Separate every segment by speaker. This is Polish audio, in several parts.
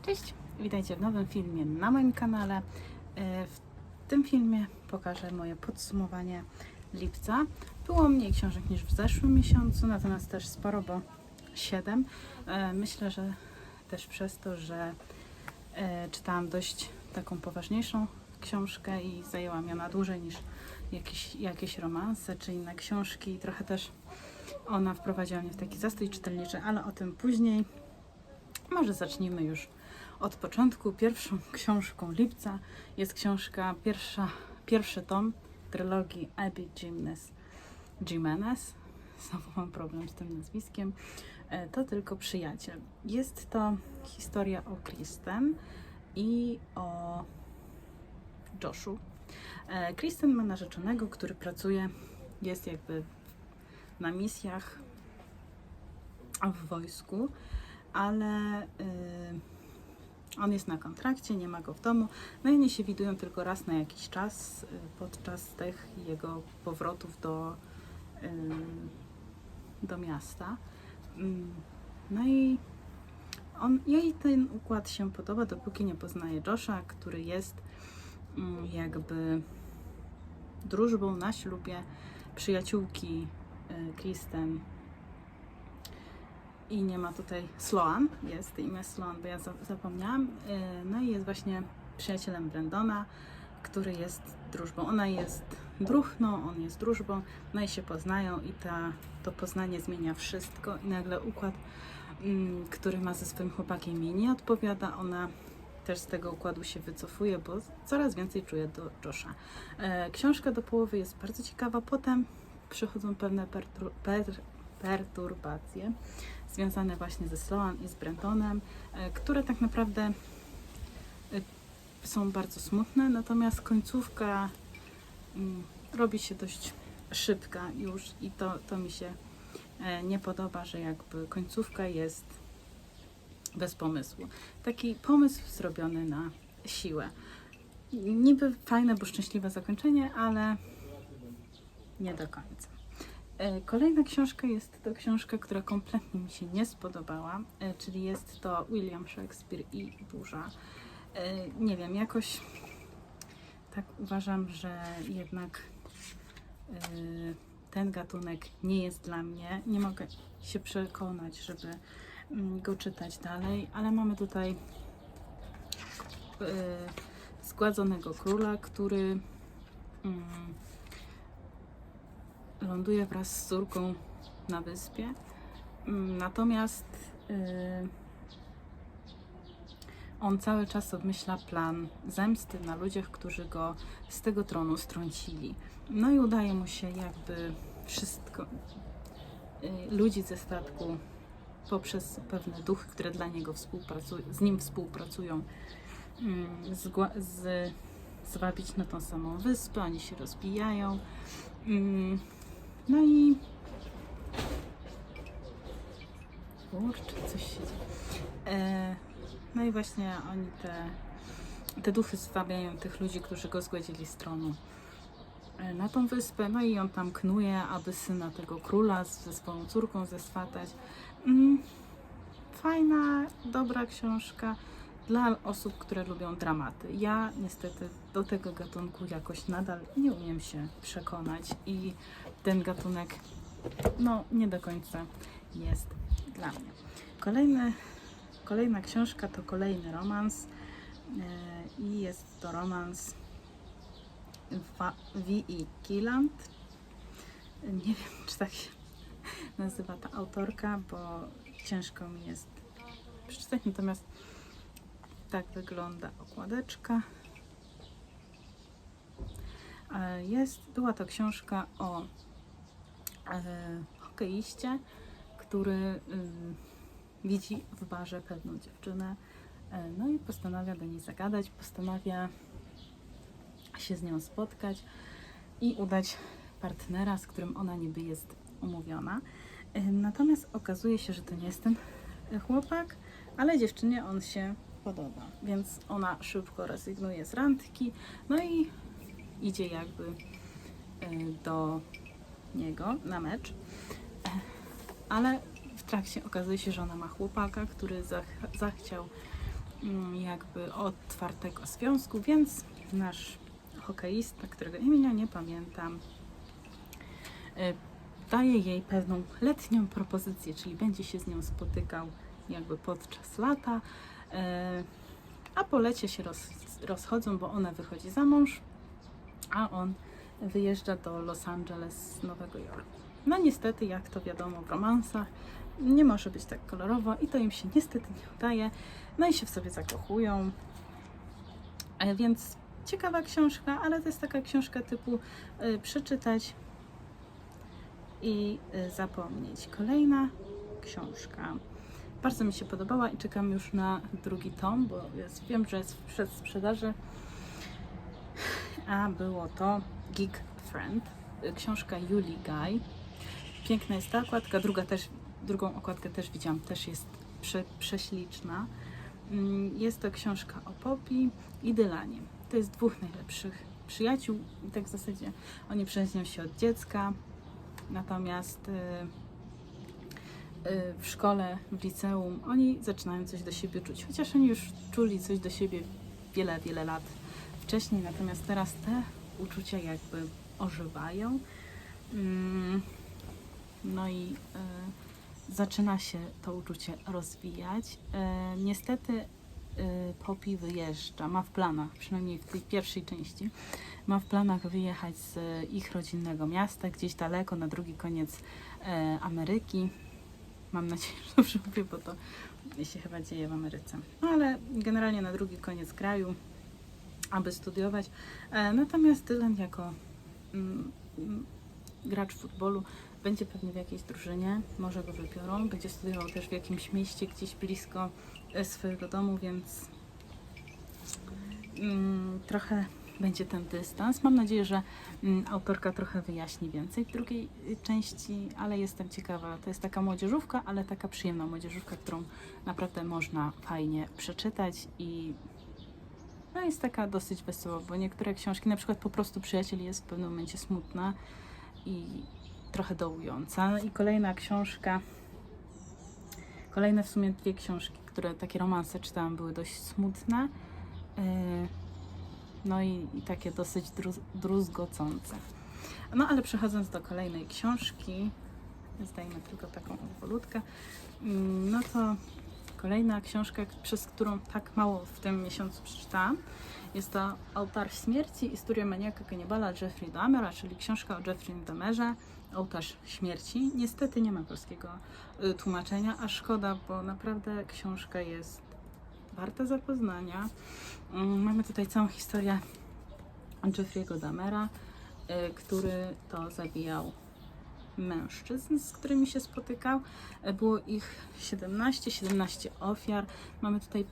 Speaker 1: Cześć, witajcie w nowym filmie na moim kanale. W tym filmie pokażę moje podsumowanie lipca. Było mniej książek niż w zeszłym miesiącu, natomiast też sporo, bo 7. Myślę, że też przez to, że czytałam dość taką poważniejszą książkę i zajęła mi ona dłużej niż jakieś romanse czy inne książki. Trochę też ona wprowadziła mnie w taki zastój czytelniczy, ale o tym później. Może zacznijmy już od początku. Pierwszą książką lipca jest książka, pierwszy tom trylogii Abby Jimenez. Znowu mam problem z tym nazwiskiem. To tylko przyjaciel. Jest to historia o Kristen i o Joshu. Kristen ma narzeczonego, który pracuje, jest jakby na misjach w wojsku, ale on jest na kontrakcie, nie ma go w domu, no i oni się widują tylko raz na jakiś czas podczas tych jego powrotów do miasta. No i jej ten układ się podoba, dopóki nie poznaje Josha, który jest jakby drużbą na ślubie przyjaciółki Kristen. I nie ma tutaj Sloan, jest imię Sloan, bo ja zapomniałam. No i jest właśnie przyjacielem Brandona, który jest drużbą. Ona jest druchną, on jest drużbą, no i się poznają i to poznanie zmienia wszystko i nagle układ, który ma ze swoim chłopakiem, jej nie odpowiada. Ona też z tego układu się wycofuje, bo coraz więcej czuje do Josha. Książka do połowy jest bardzo ciekawa, potem przychodzą pewne perturbacje związane właśnie ze Sloan i z Brandonem, które tak naprawdę są bardzo smutne, natomiast końcówka robi się dość szybka już i to mi się nie podoba, że jakby końcówka jest bez pomysłu. Taki pomysł zrobiony na siłę. Niby fajne, bo szczęśliwe zakończenie, ale nie do końca. Kolejna książka jest to książka, która kompletnie mi się nie spodobała, czyli jest to William Shakespeare i burza. Nie wiem, jakoś tak uważam, że jednak ten gatunek nie jest dla mnie. Nie mogę się przekonać, żeby go czytać dalej, ale mamy tutaj zgładzonego króla, który ląduje wraz z córką na wyspie. Natomiast on cały czas obmyśla plan zemsty na ludziach, którzy go z tego tronu strącili. No i udaje mu się jakby wszystko, ludzi ze statku poprzez pewne duchy, które dla niego z nim współpracują, zwabić na tą samą wyspę. Oni się rozbijają. No i kurczę, coś się dzieje. No i właśnie oni te duchy zwabiają tych ludzi, którzy go zgładzili z tronu na tą wyspę. No i on tam knuje, aby syna tego króla ze swoją córką zeswatać. Fajna, dobra książka dla osób, które lubią dramaty. Ja niestety do tego gatunku jakoś nadal nie umiem się przekonać i ten gatunek nie do końca jest dla mnie. Kolejna książka to kolejny romans i jest to romans V.E. Kielland. Nie wiem, czy tak się nazywa ta autorka, bo ciężko mi jest przeczytać, natomiast tak wygląda okładeczka. Była to książka o hokeiście, który widzi w barze pewną dziewczynę, no i postanawia do niej zagadać, postanawia się z nią spotkać i udać partnera, z którym ona niby jest umówiona. Natomiast okazuje się, że to nie jest ten chłopak, ale dziewczynie on się podoba, więc ona szybko rezygnuje z randki, no i idzie jakby do niego na mecz, ale w trakcie okazuje się, że ona ma chłopaka, który zachciał jakby otwartego związku, więc nasz hokeista, którego imienia nie pamiętam, daje jej pewną letnią propozycję, czyli będzie się z nią spotykał jakby podczas lata, a po lecie się rozchodzą, bo ona wychodzi za mąż, a on wyjeżdża do Los Angeles z Nowego Jorku. No niestety, jak to wiadomo w romansach, nie może być tak kolorowo i to im się niestety nie udaje. No i się w sobie zakochują. Więc ciekawa książka, ale to jest taka książka typu przeczytać i zapomnieć. Kolejna książka. Bardzo mi się podobała i czekam już na drugi tom, bo wiem, że jest w przedsprzedaży. A było to Geek Friend, książka Julii Guy. Piękna jest ta okładka, drugą okładkę też widziałam, też jest prześliczna. Jest to książka o Poppy i Dylanie. To jest dwóch najlepszych przyjaciół i tak w zasadzie oni przyjaźnią się od dziecka, natomiast w szkole, w liceum oni zaczynają coś do siebie czuć, chociaż oni już czuli coś do siebie wiele, wiele lat wcześniej, natomiast teraz te uczucia jakby ożywają. No i zaczyna się to uczucie rozwijać. Niestety Poppy wyjeżdża, ma w planach, przynajmniej w tej pierwszej części, ma w planach wyjechać z ich rodzinnego miasta, gdzieś daleko, na drugi koniec Ameryki. Mam nadzieję, że dobrze mówię, bo to się chyba dzieje w Ameryce. No ale generalnie na drugi koniec kraju, aby studiować. Natomiast Dylan jako gracz futbolu będzie pewnie w jakiejś drużynie, może go wybiorą, będzie studiował też w jakimś mieście gdzieś blisko swojego domu, więc trochę będzie ten dystans. Mam nadzieję, że autorka trochę wyjaśni więcej w drugiej części, ale jestem ciekawa. To jest taka młodzieżówka, ale taka przyjemna młodzieżówka, którą naprawdę można fajnie przeczytać i no jest taka dosyć wesoła, bo niektóre książki, na przykład Po prostu przyjaciel jest w pewnym momencie smutna i trochę dołująca. I kolejna książka, kolejne w sumie dwie książki, które takie romanse czytałam, były dość smutne. No i takie dosyć druzgocące. No ale przechodząc do kolejnej książki, zdajmy tylko taką odwolutkę, no to kolejna książka, przez którą tak mało w tym miesiącu przeczytałam, jest to Ołtarz Śmierci, Historia maniaka kanibala Jeffrey Dahmera, czyli książka o Jeffrey Dahmerze, Ołtarz Śmierci. Niestety nie ma polskiego tłumaczenia, a szkoda, bo naprawdę książka jest warta zapoznania. Mamy tutaj całą historię Jeffrey'ego Dahmera, który to zabijał mężczyzn, z którymi się spotykał. Było ich 17 ofiar. Mamy tutaj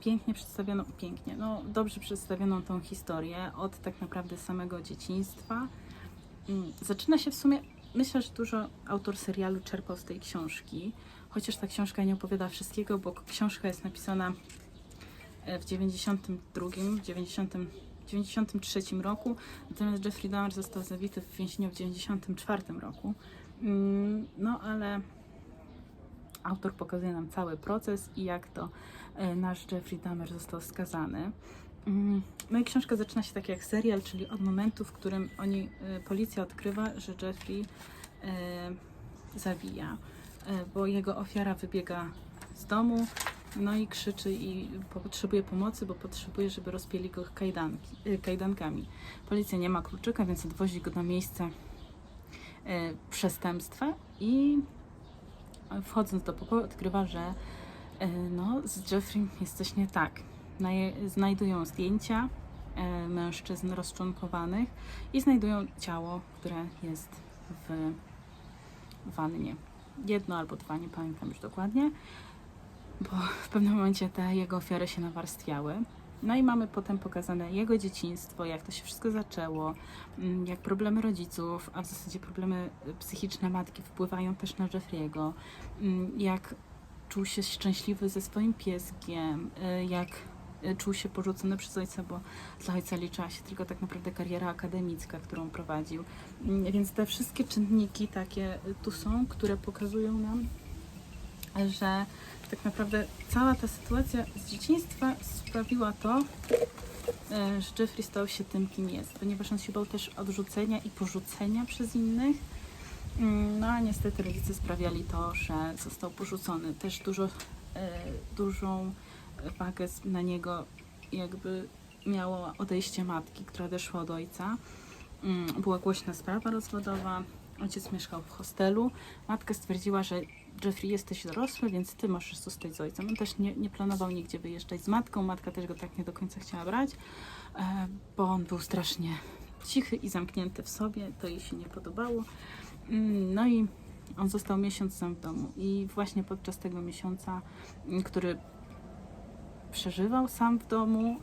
Speaker 1: dobrze przedstawioną tą historię od tak naprawdę samego dzieciństwa. Zaczyna się w sumie, myślę, że dużo autor serialu czerpał z tej książki, chociaż ta książka nie opowiada wszystkiego, bo książka jest napisana w 93 roku, natomiast Jeffrey Dahmer został zabity w więzieniu w 94 roku. No ale autor pokazuje nam cały proces i jak to nasz Jeffrey Dahmer został skazany. No i książka zaczyna się tak jak serial, czyli od momentu, w którym policja odkrywa, że Jeffrey zabija, bo jego ofiara wybiega z domu, no i krzyczy i potrzebuje pomocy, bo potrzebuje, żeby rozpięli go kajdankami. Policja nie ma kluczyka, więc odwozi go na miejsce przestępstwa i wchodząc do pokoju odkrywa, że z Jeffrey jest coś nie tak. Znajdują zdjęcia mężczyzn rozczłonkowanych i znajdują ciało, które jest w wannie. Jedno albo dwa, nie pamiętam już dokładnie, bo w pewnym momencie te jego ofiary się nawarstwiały. No i mamy potem pokazane jego dzieciństwo, jak to się wszystko zaczęło, jak problemy rodziców, a w zasadzie problemy psychiczne matki wpływają też na Jeffrey'ego, jak czuł się szczęśliwy ze swoim pieskiem, jak czuł się porzucony przez ojca, bo dla ojca liczyła się tylko tak naprawdę kariera akademicka, którą prowadził. Więc te wszystkie czynniki takie tu są, które pokazują nam że tak naprawdę cała ta sytuacja z dzieciństwa sprawiła to, że Jeffrey stał się tym, kim jest, ponieważ on się bał też odrzucenia i porzucenia przez innych. No a niestety rodzice sprawiali to, że został porzucony. Też dużą wagę na niego jakby miało odejście matki, która odeszła od ojca. Była głośna sprawa rozwodowa. Ojciec mieszkał w hostelu. Matka stwierdziła, że Jeffrey, jesteś dorosły, więc ty możesz zostać z ojcem. On też nie planował nigdzie wyjeżdżać z matką. Matka też go tak nie do końca chciała brać, bo on był strasznie cichy i zamknięty w sobie. To jej się nie podobało. No i on został miesiąc sam w domu. I właśnie podczas tego miesiąca, który przeżywał sam w domu,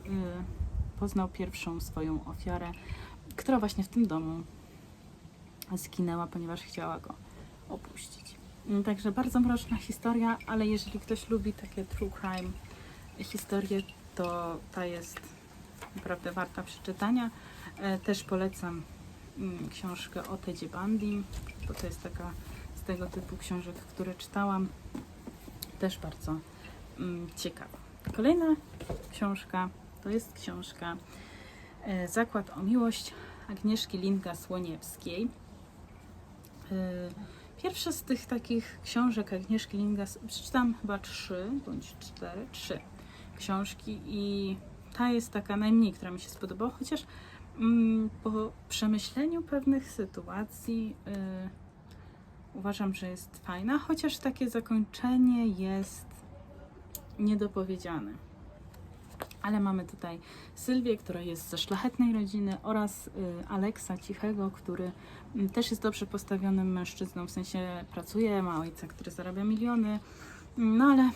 Speaker 1: poznał pierwszą swoją ofiarę, która właśnie w tym domu zginęła, ponieważ chciała go opuścić. Także bardzo mroczna historia, ale jeżeli ktoś lubi takie true crime historie, to ta jest naprawdę warta przeczytania. Też polecam książkę o Tedzie Bundy, bo to jest taka z tego typu książek, które czytałam. Też bardzo ciekawa. Kolejna książka to jest książka Zakład o miłość Agnieszki Linga-Słoniewskiej. Pierwsza z tych takich książek Agnieszki Linga, przeczytałam chyba 3 bądź 3 książki i ta jest taka najmniej, która mi się spodobała, chociaż po przemyśleniu pewnych sytuacji uważam, że jest fajna, chociaż takie zakończenie jest niedopowiedziane. Ale mamy tutaj Sylwię, która jest ze szlachetnej rodziny, oraz Aleksa Cichego, który też jest dobrze postawionym mężczyzną, w sensie pracuje, ma ojca, który zarabia miliony, no ale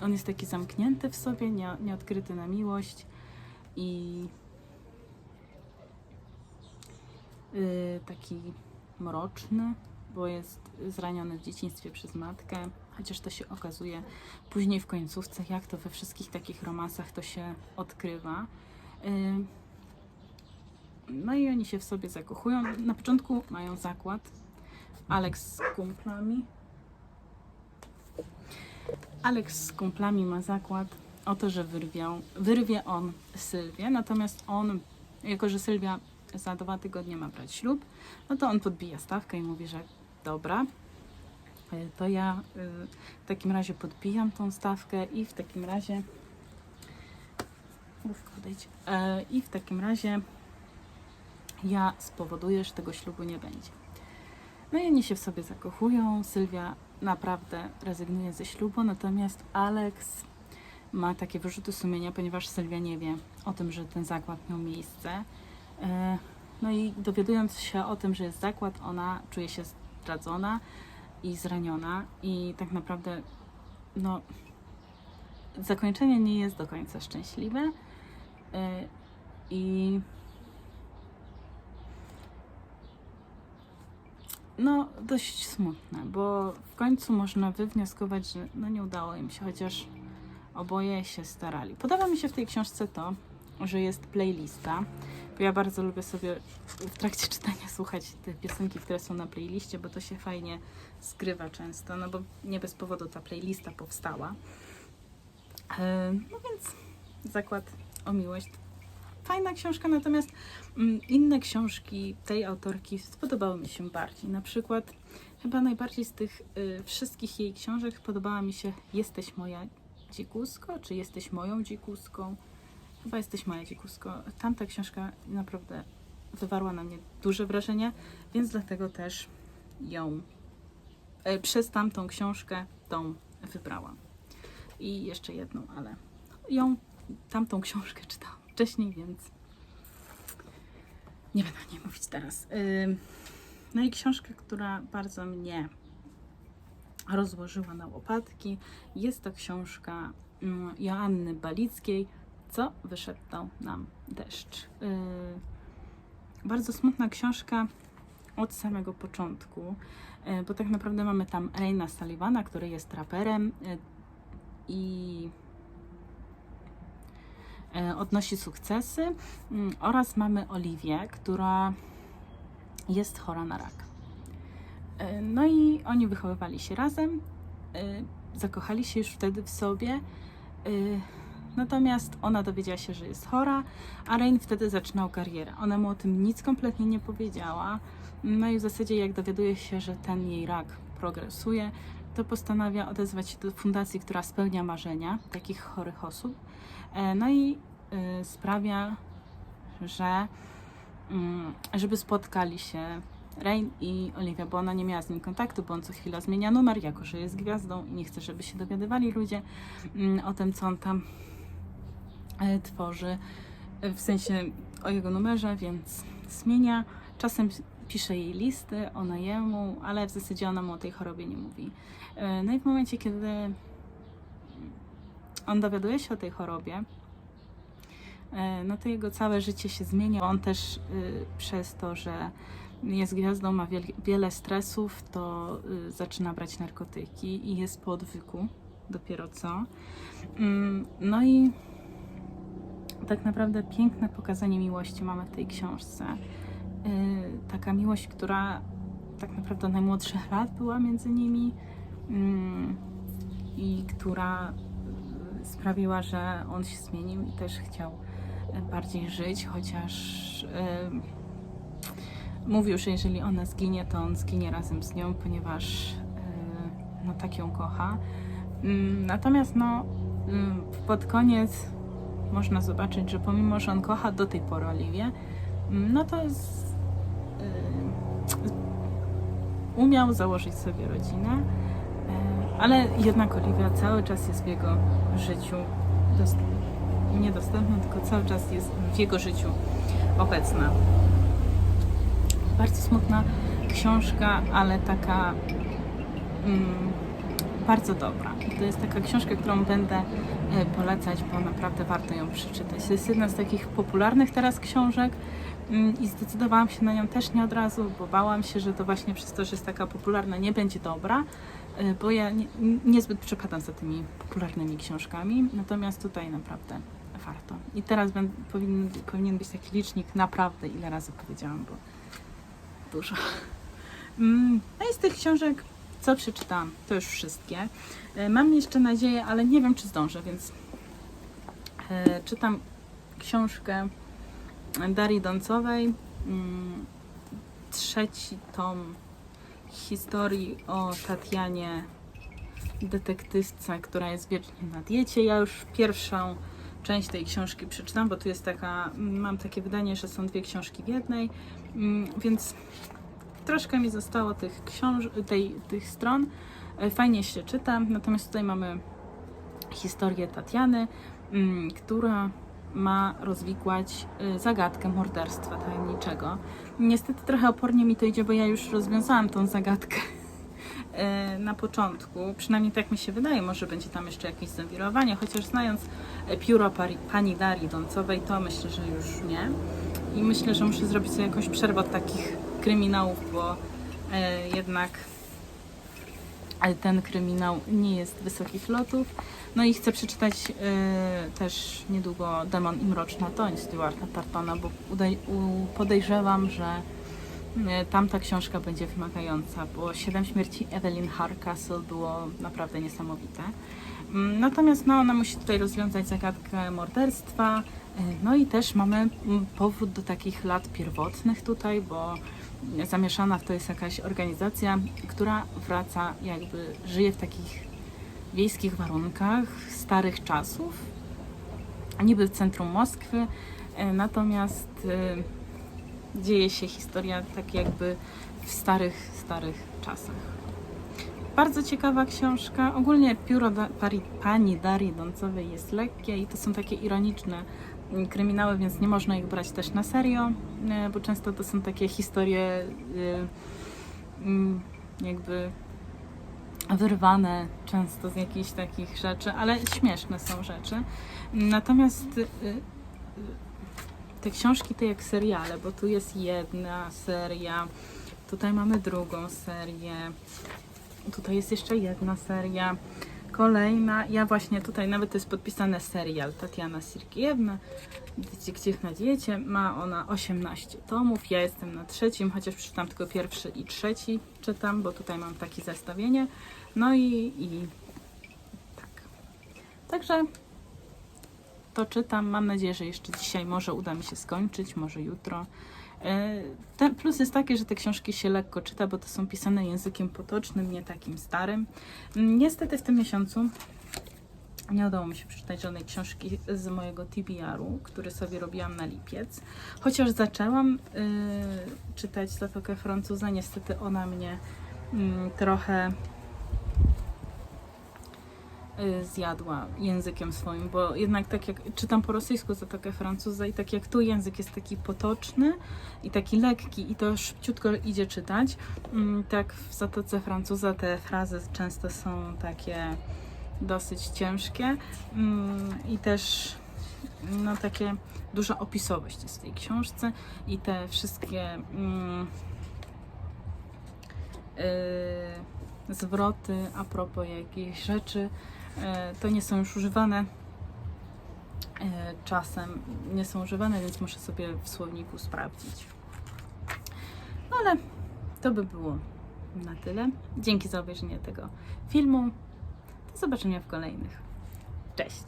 Speaker 1: on jest taki zamknięty w sobie, nieodkryty na miłość i taki mroczny, bo jest zraniony w dzieciństwie przez matkę, chociaż to się okazuje później w końcówce, jak to we wszystkich takich romansach to się odkrywa. No i oni się w sobie zakochują. Na początku mają zakład. Alex z kumplami ma zakład o to, że wyrwie on Sylwię, natomiast on, jako że Sylwia za 2 tygodnie ma brać ślub, no to on podbija stawkę i mówi, że dobra, to ja w takim razie podbijam tą stawkę i w takim razie i w takim razie ja spowoduję, że tego ślubu nie będzie. No i oni się w sobie zakochują. Sylwia naprawdę rezygnuje ze ślubu, natomiast Alex ma takie wyrzuty sumienia, ponieważ Sylwia nie wie o tym, że ten zakład miał miejsce. No i dowiadując się o tym, że jest zakład, ona czuje się zdradzona i zraniona i tak naprawdę no, zakończenie nie jest do końca szczęśliwe i no dość smutne, bo w końcu można wywnioskować, że no nie udało im się, chociaż oboje się starali. Podoba mi się w tej książce to, że jest playlista, bo ja bardzo lubię sobie w trakcie czytania słuchać te piosenki, które są na playliście, bo to się fajnie zgrywa często, no bo nie bez powodu ta playlista powstała. No więc Zakład o miłość. Fajna książka, natomiast inne książki tej autorki spodobały mi się bardziej. Na przykład chyba najbardziej z tych wszystkich jej książek podobała mi się Jesteś moja dzikusko, czy Jesteś moją dzikuską. Chyba Jesteś moja dzikusko. Tamta książka naprawdę wywarła na mnie duże wrażenie, więc dlatego też ją przez tamtą książkę tą wybrałam. I jeszcze jedną, ale tamtą książkę czytałam wcześniej, więc nie będę o niej mówić teraz. No i książka, która bardzo mnie rozłożyła na łopatki, jest to książka Joanny Balickiej, Co wyszeptał nam deszcz. Bardzo smutna książka od samego początku, bo tak naprawdę mamy tam Raina Sullivana, który jest raperem i odnosi sukcesy, oraz mamy Oliwię, która jest chora na rak. No i oni wychowywali się razem zakochali się już wtedy w sobie. Natomiast ona dowiedziała się, że jest chora, a Rain wtedy zaczynał karierę. Ona mu o tym nic kompletnie nie powiedziała. No i w zasadzie jak dowiaduje się, że ten jej rak progresuje, to postanawia odezwać się do fundacji, która spełnia marzenia takich chorych osób. No i sprawia, że żeby spotkali się Rain i Olivia, bo ona nie miała z nim kontaktu, bo on co chwila zmienia numer, jako że jest gwiazdą i nie chce, żeby się dowiadywali ludzie o tym, co on tam tworzy, w sensie o jego numerze, więc zmienia. Czasem pisze jej listy, ona jemu, ale w zasadzie ona mu o tej chorobie nie mówi. No i w momencie, kiedy on dowiaduje się o tej chorobie, no to jego całe życie się zmienia. On też przez to, że jest gwiazdą, ma wiele stresów, to zaczyna brać narkotyki i jest po odwyku dopiero co. No i tak naprawdę piękne pokazanie miłości mamy w tej książce. Taka miłość, która tak naprawdę od najmłodszych lat była między nimi i która sprawiła, że on się zmienił i też chciał bardziej żyć, chociaż mówił, że jeżeli ona zginie, to on zginie razem z nią, ponieważ no tak ją kocha. Natomiast no pod koniec można zobaczyć, że pomimo, że on kocha do tej pory Oliwię, no to umiał założyć sobie rodzinę, ale jednak Oliwia cały czas jest w jego życiu niedostępna, tylko cały czas jest w jego życiu obecna. Bardzo smutna książka, ale taka bardzo dobra. I to jest taka książka, którą będę polecać, bo naprawdę warto ją przeczytać. To jest jedna z takich popularnych teraz książek i zdecydowałam się na nią też nie od razu, bo bałam się, że to właśnie przez to, że jest taka popularna, nie będzie dobra, bo ja niezbyt przepadam za tymi popularnymi książkami, natomiast tutaj naprawdę warto. I teraz powinien być taki licznik naprawdę, ile razy powiedziałam, bo dużo. No i z tych książek, co przeczytałam, to już wszystkie. Mam jeszcze nadzieję, ale nie wiem, czy zdążę, więc czytam książkę Darii Doncowej, 3. tom historii o Tatianie, detektywce, która jest wiecznie na diecie. Ja już pierwszą część tej książki przeczytam, bo tu jest taka, mam takie wydanie, że są 2 książki w jednej, więc troszkę mi zostało tych stron. Fajnie się czyta, natomiast tutaj mamy historię Tatiany, która ma rozwikłać zagadkę morderstwa tajemniczego. Niestety trochę opornie mi to idzie, bo ja już rozwiązałam tą zagadkę na początku. Przynajmniej tak mi się wydaje, może będzie tam jeszcze jakieś zawirowanie, chociaż znając pióro pani Darii Doncowej, to myślę, że już nie. I myślę, że muszę zrobić sobie jakąś przerwę od takich kryminałów, bo jednak ten kryminał nie jest wysokich lotów. No i chcę przeczytać też niedługo Demon i Mroczna Toń Stuarta Tartona, bo podejrzewam, że tamta książka będzie wymagająca, bo 7 śmierci Evelyn Hardcastle było naprawdę niesamowite. Natomiast no, ona musi tutaj rozwiązać zagadkę morderstwa. No i też mamy powrót do takich lat pierwotnych tutaj, bo zamieszana w to jest jakaś organizacja, która wraca, jakby żyje w takich wiejskich warunkach starych czasów, niby w centrum Moskwy, natomiast dzieje się historia tak jakby w starych czasach. Bardzo ciekawa książka. Ogólnie pióro pani Darii Doncowej jest lekkie i to są takie ironiczne kryminały, więc nie można ich brać też na serio, bo często to są takie historie jakby wyrwane często z jakichś takich rzeczy, ale śmieszne są rzeczy. Natomiast te książki to jak seriale, bo tu jest jedna seria, tutaj mamy drugą serię, tutaj jest jeszcze jedna seria. Kolejna, ja właśnie tutaj nawet to jest podpisane serial Tatiana Sirkiewna, Detektyw na diecie. Ma ona 18 tomów. Ja jestem na 3, chociaż przeczytam tylko pierwszy i 3 czytam, bo tutaj mam takie zestawienie. No i tak. Także to czytam. Mam nadzieję, że jeszcze dzisiaj może uda mi się skończyć, może jutro. Ten plus jest taki, że te książki się lekko czyta, bo to są pisane językiem potocznym, nie takim starym. Niestety w tym miesiącu nie udało mi się przeczytać żadnej książki z mojego TBR-u, który sobie robiłam na lipiec. Chociaż zaczęłam czytać Zatokę Francuza, niestety ona mnie trochę zjadła językiem swoim, bo jednak tak jak czytam po rosyjsku Zatokę Francuza i tak jak tu język jest taki potoczny i taki lekki i to szybciutko idzie czytać, tak w Zatoce Francuza te frazy często są takie dosyć ciężkie i też no takie duża opisowość jest w tej książce i te wszystkie zwroty a propos jakichś rzeczy to nie są już używane czasem, nie są używane, więc muszę sobie w słowniku sprawdzić. No ale to by było na tyle. Dzięki za obejrzenie tego filmu. Do zobaczenia w kolejnych. Cześć!